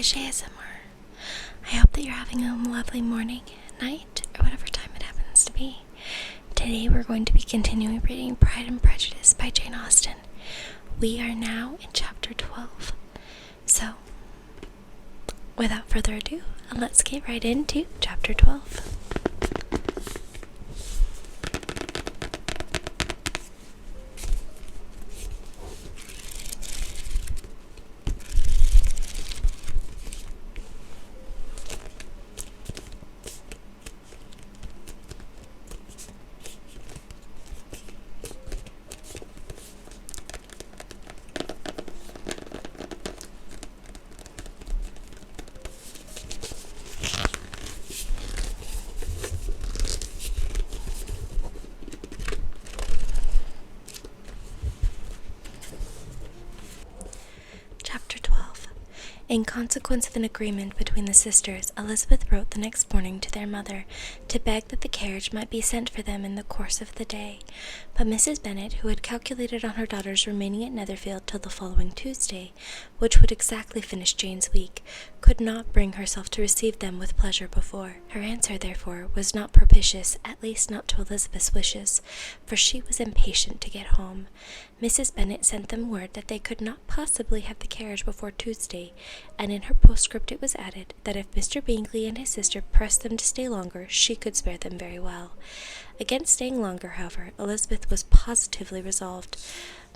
British ASMR. I hope that you're having a lovely morning, night, or whatever time it happens to be. Today we're going to be continuing reading Pride and Prejudice by Jane Austen. We are now in chapter 12. So, without further ado, let's get right into chapter 12. Chapter 12. In consequence of an agreement between the sisters, Elizabeth wrote the next morning to their mother to beg that the carriage might be sent for them in the course of the day. But Mrs. Bennet, who had calculated on her daughters remaining at Netherfield till the following Tuesday, which would exactly finish Jane's week, could not bring herself to receive them with pleasure before. Her answer, therefore, was not propitious, at least not to Elizabeth's wishes, for she was impatient to get home. Mrs. Bennet sent them word that they could not possibly have the carriage before Tuesday, and in her postscript it was added that if Mr. Bingley and his sister pressed them to stay longer, she could spare them very well. Against staying longer, however, Elizabeth was positively resolved,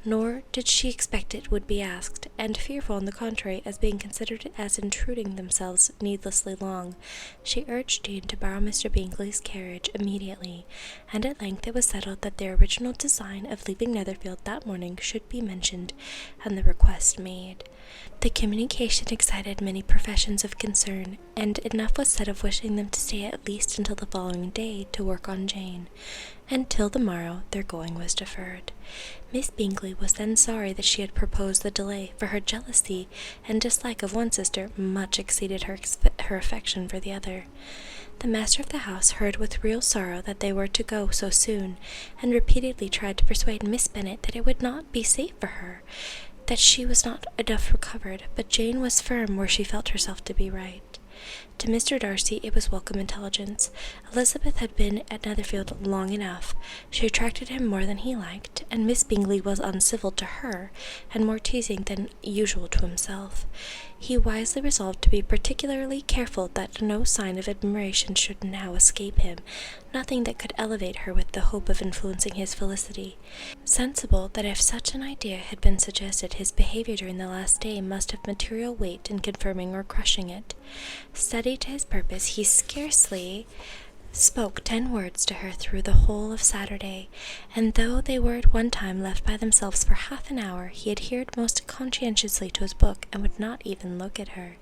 nor did she expect it would be asked, and fearful, on the contrary, as being considered as intruding themselves needlessly long, she urged Jane to borrow Mr. Bingley's carriage immediately, and at length it was settled that their original design of leaving Netherfield that morning should be mentioned, and the request made. The communication excited many professions of concern, and enough was said of wishing them to stay at least until the following day to work on Jane, and till the morrow their going was deferred. Miss Bingley was then sorry that she had proposed the delay, for her jealousy and dislike of one sister much exceeded her affection for the other. The master of the house heard with real sorrow that they were to go so soon, and repeatedly tried to persuade Miss Bennet that it would not be safe for her, that she was not enough recovered, but Jane was firm where she felt herself to be right. To Mr. Darcy it was welcome intelligence. Elizabeth had been at Netherfield long enough. She attracted him more than he liked, and Miss Bingley was uncivil to her, and more teasing than usual to himself. He wisely resolved to be particularly careful that no sign of admiration should now escape him, nothing that could elevate her with the hope of influencing his felicity. Sensible that if such an idea had been suggested, his behaviour during the last day must have material weight in confirming or crushing it. Steady to his purpose, he scarcely spoke 10 words to her through the whole of Saturday, and though they were at one time left by themselves for half an hour, he adhered most conscientiously to his book, and would not even look at her.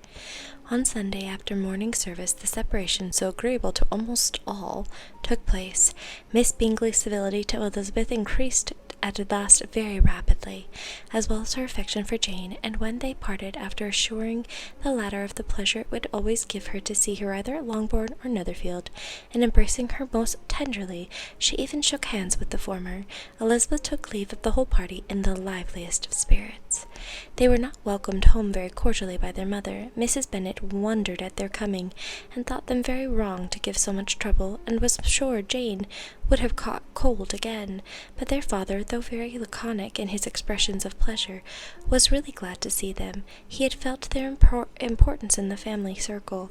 On Sunday, after morning service, the separation, so agreeable to almost all, took place. Miss Bingley's civility to Elizabeth increased at last very rapidly, as well as her affection for Jane, and when they parted, after assuring the latter of the pleasure it would always give her to see her either at Longbourn or Netherfield, and embracing her most tenderly, she even shook hands with the former, Elizabeth took leave of the whole party in the liveliest of spirits. They were not welcomed home very cordially by their mother. Mrs. Bennet wondered at their coming, and thought them very wrong to give so much trouble, and was sure Jane would have caught cold again, but their father, though very laconic in his expressions of pleasure, was really glad to see them. He had felt their importance in the family circle.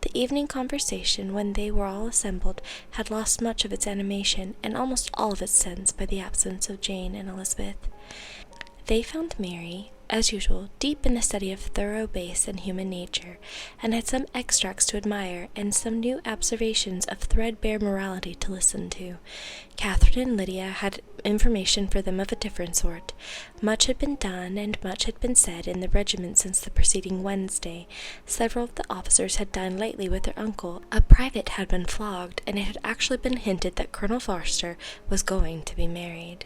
The evening conversation, when they were all assembled, had lost much of its animation, and almost all of its sense, by the absence of Jane and Elizabeth. They found Mary, as usual, deep in the study of thorough base and human nature, and had some extracts to admire, and some new observations of threadbare morality to listen to. Catherine and Lydia had information for them of a different sort. Much had been done, and much had been said in the regiment since the preceding Wednesday. Several of the officers had dined lately with their uncle. A private had been flogged, and it had actually been hinted that Colonel Forster was going to be married.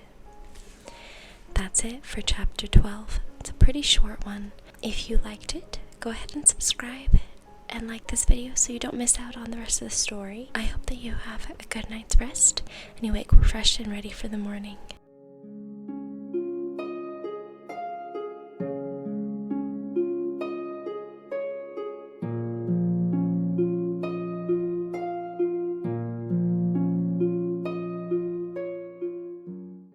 That's it for chapter 12. It's a pretty short one. If you liked it, go ahead and subscribe and like this video so you don't miss out on the rest of the story. I hope that you have a good night's rest and you wake refreshed and ready for the morning.